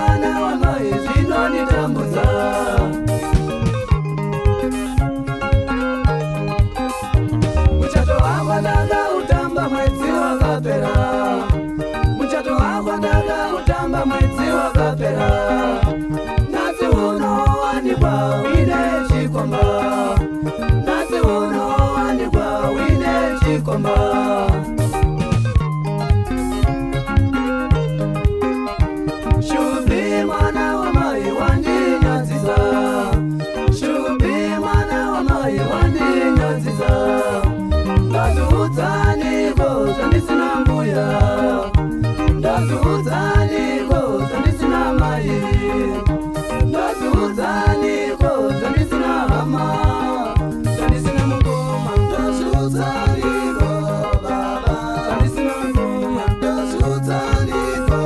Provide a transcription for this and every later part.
mwana wa mai zvinonditambudza. Muchato wako ndakautamba mwedzi wakapera. Muchato wako ndakautamba mwedzi wakapera. Nhasi unowanikwa uine chikomba. Nhasi unowanikwa uine chikomba. Shubi mwana wa mai wandinyadzisa. Shubi mwana wa mai wandinyadzisa. Ndaziudzaniko zvandisina mbuya. Ndaziudzaniko zvandisina mai. Ndaziudzaniko zvandisina hama. Zvandisina mukoma. Ndaziudzaniko baba. Zvandisina mbuya. Ndaziudzaniko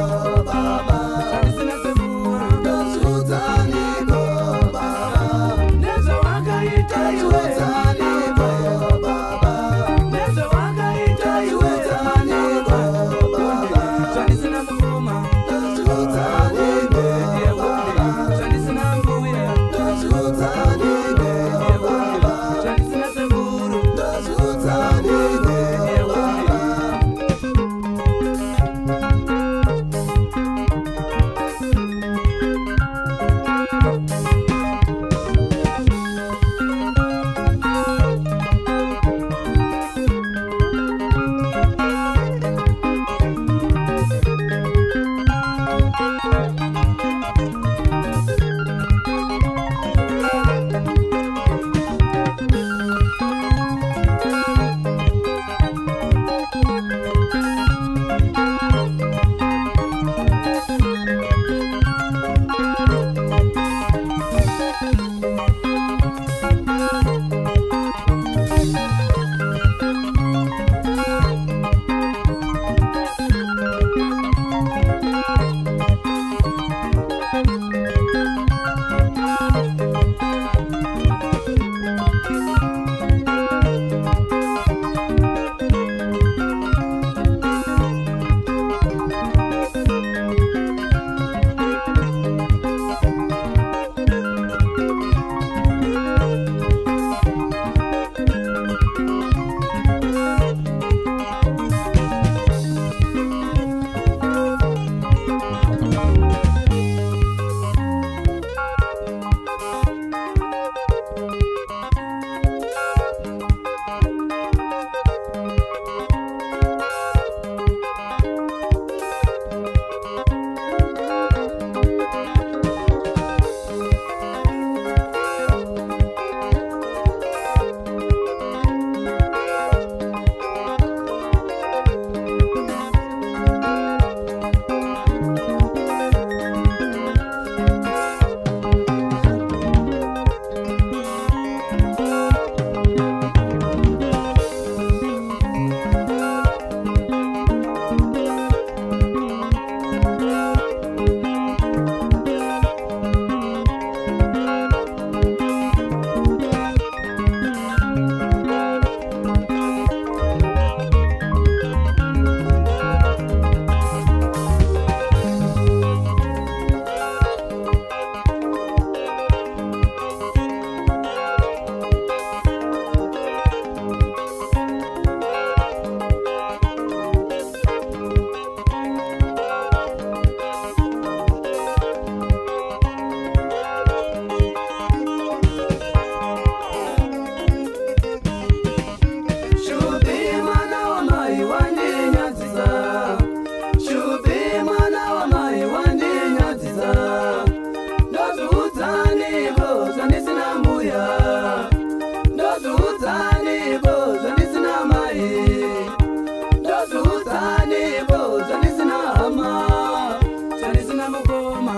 baba. Zvandisina sekuru. Ndaziudzaniko baba. Nezvawakaita iwe. Ndaziudzaniko baba. Nezvawakaita iwe. Ndaziudzaniko baba. Zvandisina mukoma. Ndaziudzaniko baba. Zvandisina mbuya. Ndaziudzaniko baba. Zvandisina sekuru. Ndaziudzaniko baba. Zvandisina mukoma.